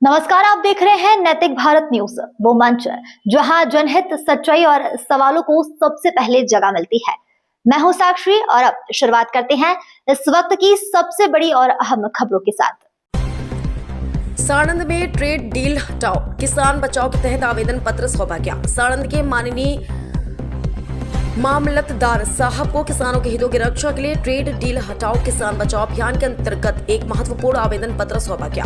नमस्कार, आप देख रहे हैं नैतिक भारत न्यूज, वो मंच जहां जनहित, सच्चाई और सवालों को सबसे पहले जगह मिलती है। मैं हूं साक्षी और अब शुरुआत करते हैं इस वक्त की सबसे बड़ी और अहम खबरों के साथ। साणंद में ट्रेड डील हटाओ, किसान बचाओ के तहत आवेदन पत्र सौंपा गया। साणंद के माननीय मामलतदार साहब को किसानों के हितों की रक्षा के लिए ट्रेड डील हटाओ किसान बचाओ अभियान के अंतर्गत एक महत्वपूर्ण आवेदन पत्र सौंपा गया।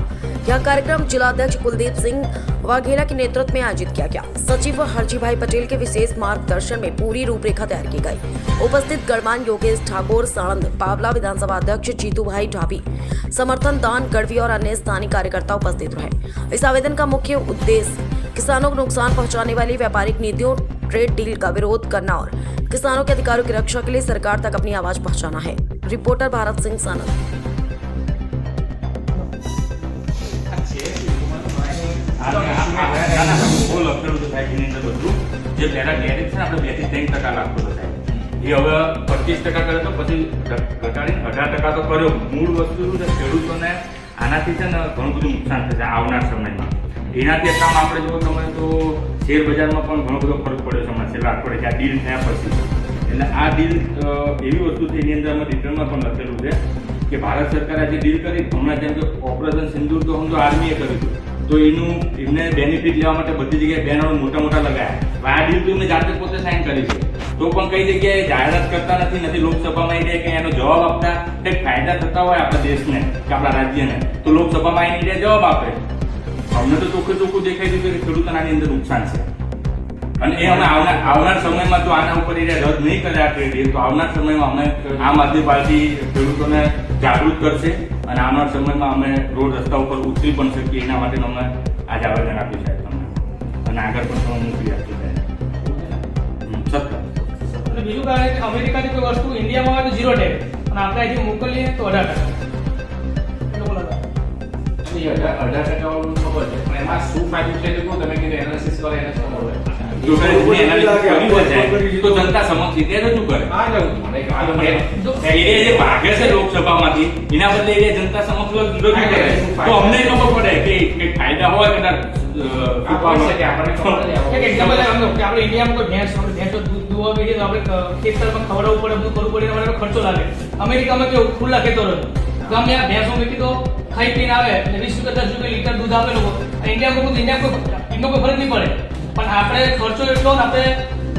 यह कार्यक्रम जिलाध्यक्ष कुलदीप सिंह वाघेला के नेतृत्व में आयोजित किया गया। सचिव हरजी भाई पटेल के विशेष मार्गदर्शन में पूरी रूपरेखा तैयार की गई। उपस्थित गणमान्य योगेश ठाकुर, साणंद पावला विधानसभा अध्यक्ष जीतू भाई ढाबी, समर्थन दान गढ़वी और अन्य स्थानीय कार्यकर्ता उपस्थित रहे। इस आवेदन का मुख्य उद्देश्य किसानों को नुकसान पहुंचाने वाली व्यापारिक नीतियों, ट्रेड डील का विरोध करना और किसानों के अधिकारों की रक्षा के लिए सरकार तक अपनी आवाज पहुंचाना है। रिपोर्टर भारत सिंह, साणंद। જે પહેલા ડેરેક છે આપણે 2 થી 3% લાગતો હતો એ હવે 25% કરે તો પછી ઘટાડીને 18% તો કર્યો। મૂળ વસ્તુ શું છે, ખેડૂતોને આનાથી છે ને ઘણું બધું નુકસાન થશે આવનાર સમયમાં। એનાથી કામ આપણે જો તમે તો શેર બજારમાં પણ ઘણો બધો ફરક પડ્યો છે હમણાં છેલ્લા અઠવાડિયે આ ડીલ થયા પછી। એટલે આ ડીલ એવી વસ્તુ છે, એની અંદર અમે ડિટેલમાં પણ લખેલું છે કે ભારત સરકારે જે ડીલ કરી, હમણાં જેમ કે ઓપરેશન સિંદૂર તો સમજો આર્મીએ કર્યું હતું, તો એનું એમને બેનિફિટ લેવા માટે બધી જગ્યાએ બેનરો મોટા મોટા લગાયા। આ ડીલ તો એમને જાતે પોતે સાઇન કરી છે, તો પણ કઈ જગ્યાએ જાહેરાત કરતા નથી લોકસભામાં આવીને કે એનો જવાબ આપતા કંઈક ફાયદા થતા હોય આપણા દેશને કે આપણા રાજ્યને, તો લોકસભામાં આવીને જવાબ આપે। અમને તો ચોખ્ખું દેખાઈ દીધું કે ખેડૂતોને આની અંદર નુકસાન છે, અને એ અમે આવનાર સમયમાં જો આના ઉપર રદ નહીં કરે આ ટ્રેડ ડીલ, તો આવનાર સમયમાં અમે આમ આદમી પાર્ટી ખેડૂતોને જાગૃત કરશે અને આવનાર સમયમાં અમે રોડ રસ્તા ઉપર ઉતરી પણ શકીએ। એના માટે અમે આજે આવેદન આપ્યું છે તમને, અને આગળ પણ તમે મોકલી આપ્યું છે। બીજું કારણ કે અમેરિકાની કોઈ વસ્તુ ઇન્ડિયામાં આવે તો 0 ટેક્સ, અને આપણે અહીંથી મોકલીએ તો 18%। 18% વાળું ખબર છે, પણ એમાં શું ફાયદો છે તો તમે કીધું એનાલિસિસ કરો એને શું ખબર તો જનતા સમક્ષ રીતે રજૂ કરે। એ જે ભાગે છે લોકસભામાંથી, એના બદલે એ જનતા સમક્ષ રજૂ કરે તો અમને ખબર પડે કે ફાયદા હોય કે આપણે ઇન્ડિયામાં કોઈ ભેંસો દૂધ દુવા વેચે તો આપણે ખેતરમાં ખવડાવવું પડે, બધું કરવું પડે, અમારે ખર્ચો લાગે। અમેરિકામાં કેવું ખુલ્લા ખેતરો ગમે આ ભેંસો મૂકી તો ખાઈ પીને આવે એટલે 20 રૂપિયા 10 રૂપિયા લીટર દૂધ આપે લોકો। ઇન્ડિયામાં એમનો કોઈ ફરક નહીં પડે, પણ આપણે ખર્ચો એટલો ને આપણે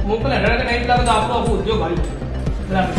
મોકલે 18% લાગે તો આપણો ઉદ્યોગ હારી બરાબર।